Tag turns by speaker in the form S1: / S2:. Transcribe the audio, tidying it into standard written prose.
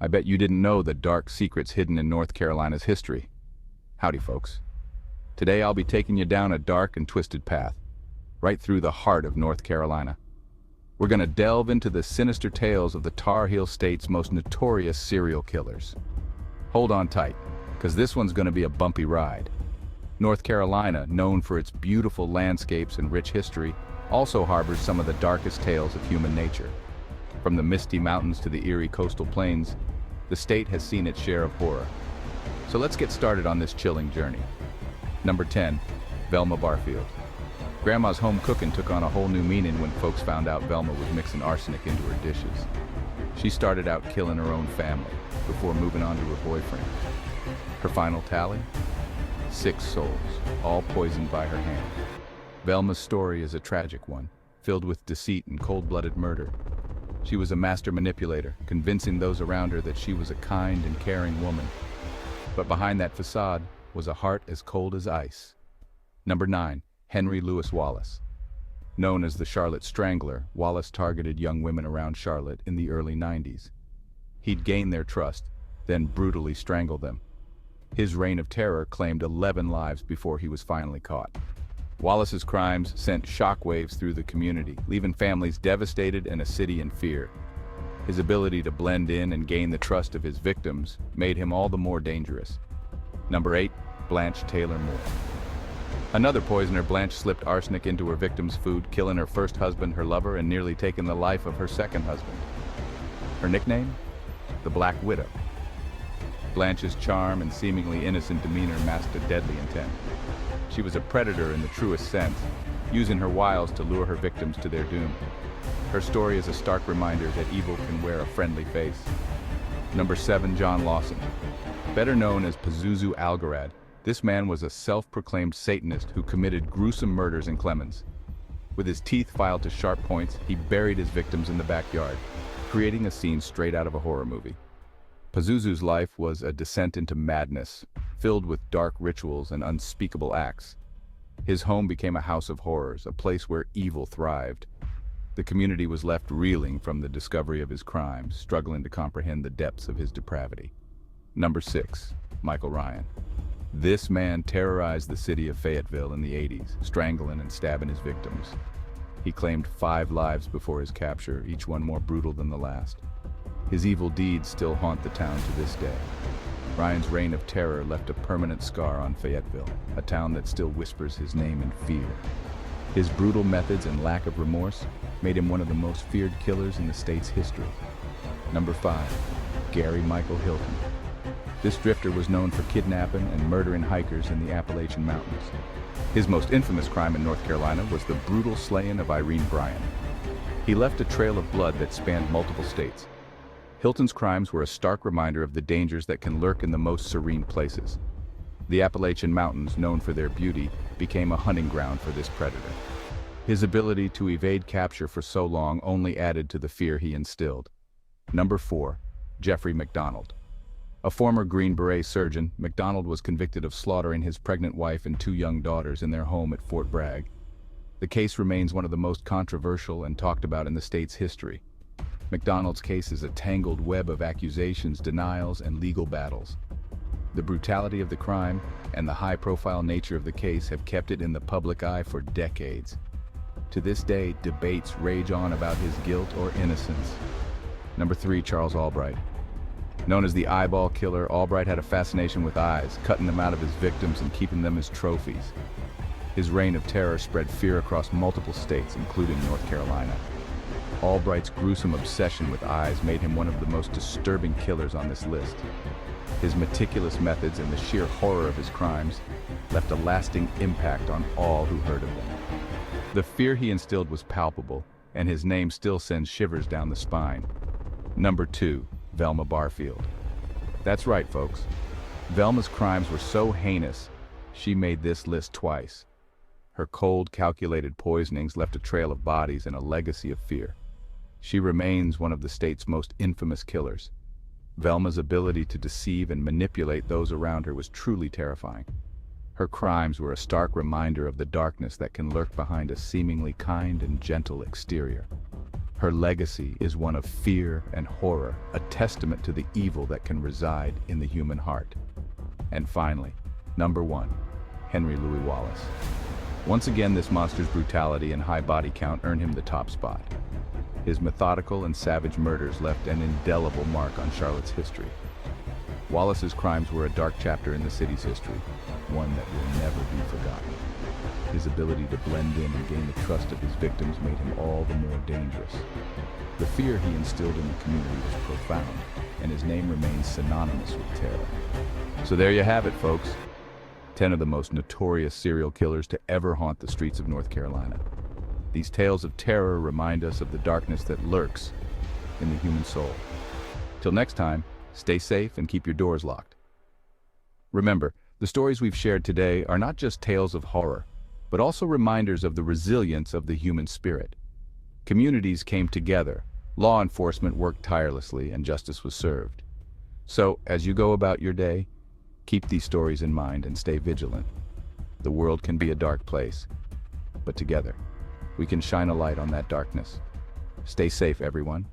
S1: I bet you didn't know the dark secrets hidden in North Carolina's history. Howdy, folks. Today I'll be taking you down a dark and twisted path, right through the heart of North Carolina. We're gonna delve into the sinister tales of the Tar Heel State's most notorious serial killers. Hold on tight, because this one's gonna be a bumpy ride. North Carolina, known for its beautiful landscapes and rich history, also harbors some of the darkest tales of human nature. From the misty mountains to the eerie coastal plains, the state has seen its share of horror. So let's get started on this chilling journey. Number 10, Velma Barfield. Grandma's home cooking took on a whole new meaning when folks found out Velma was mixing arsenic into her dishes. She started out killing her own family before moving on to her boyfriend. Her final tally? 6 souls, all poisoned by her hand. Velma's story is a tragic one, filled with deceit and cold-blooded murder. She was a master manipulator, convincing those around her that she was a kind and caring woman. But behind that facade was a heart as cold as ice. Number 9, Henry Louis Wallace. Known as the Charlotte Strangler, Wallace targeted young women around Charlotte in the early 90s. He'd gain their trust, then brutally strangle them. His reign of terror claimed 11 lives before he was finally caught. Wallace's crimes sent shockwaves through the community, leaving families devastated and a city in fear. His ability to blend in and gain the trust of his victims made him all the more dangerous. Number 8, Blanche Taylor Moore. Another poisoner, Blanche slipped arsenic into her victim's food, killing her first husband, her lover, and nearly taking the life of her second husband. Her nickname? The Black Widow. Blanche's charm and seemingly innocent demeanor masked a deadly intent. She was a predator in the truest sense, using her wiles to lure her victims to their doom. Her story is a stark reminder that evil can wear a friendly face. Number 7, John Lawson. Better known as Pazuzu Algarad, this man was a self-proclaimed Satanist who committed gruesome murders in Clemens. With his teeth filed to sharp points, he buried his victims in the backyard, creating a scene straight out of a horror movie. Pazuzu's life was a descent into madness, filled with dark rituals and unspeakable acts. His home became a house of horrors, a place where evil thrived. The community was left reeling from the discovery of his crimes, struggling to comprehend the depths of his depravity. Number 6, Michael Ryan. This man terrorized the city of Fayetteville in the 80s, strangling and stabbing his victims. He claimed 5 lives before his capture, each one more brutal than the last. His evil deeds still haunt the town to this day. Ryan's reign of terror left a permanent scar on Fayetteville, a town that still whispers his name in fear. His brutal methods and lack of remorse made him one of the most feared killers in the state's history. Number 5, Gary Michael Hilton. This drifter was known for kidnapping and murdering hikers in the Appalachian Mountains. His most infamous crime in North Carolina was the brutal slaying of Irene Bryan. He left a trail of blood that spanned multiple states. Hilton's crimes were a stark reminder of the dangers that can lurk in the most serene places. The Appalachian Mountains, known for their beauty, became a hunting ground for this predator. His ability to evade capture for so long only added to the fear he instilled. Number 4, Jeffrey MacDonald. A former Green Beret surgeon, MacDonald was convicted of slaughtering his pregnant wife and 2 young daughters in their home at Fort Bragg. The case remains one of the most controversial and talked about in the state's history. MacDonald's case is a tangled web of accusations, denials, and legal battles. The brutality of the crime and the high-profile nature of the case have kept it in the public eye for decades. To this day, debates rage on about his guilt or innocence. Number 3, Charles Albright. Known as the eyeball killer, Albright had a fascination with eyes, cutting them out of his victims and keeping them as trophies. His reign of terror spread fear across multiple states, including North Carolina. Albright's gruesome obsession with eyes made him one of the most disturbing killers on this list. His meticulous methods and the sheer horror of his crimes left a lasting impact on all who heard of them. The fear he instilled was palpable, and his name still sends shivers down the spine. Number 2, Velma Barfield. That's right, folks. Velma's crimes were so heinous, she made this list twice. Her cold, calculated poisonings left a trail of bodies and a legacy of fear. She remains one of the state's most infamous killers. Velma's ability to deceive and manipulate those around her was truly terrifying. Her crimes were a stark reminder of the darkness that can lurk behind a seemingly kind and gentle exterior. Her legacy is one of fear and horror, a testament to the evil that can reside in the human heart. And finally, number 1, Henry Louis Wallace. Once again, this monster's brutality and high body count earned him the top spot. His methodical and savage murders left an indelible mark on Charlotte's history. Wallace's crimes were a dark chapter in the city's history, one that will never be forgotten. His ability to blend in and gain the trust of his victims made him all the more dangerous. The fear he instilled in the community was profound, and his name remains synonymous with terror. So there you have it, folks. 10 of the most notorious serial killers to ever haunt the streets of North Carolina. These tales of terror remind us of the darkness that lurks in the human soul. Till next time, stay safe and keep your doors locked. Remember, the stories we've shared today are not just tales of horror, but also reminders of the resilience of the human spirit. Communities came together, law enforcement worked tirelessly, and justice was served. So, as you go about your day, keep these stories in mind and stay vigilant. The world can be a dark place, but together, we can shine a light on that darkness. Stay safe, everyone.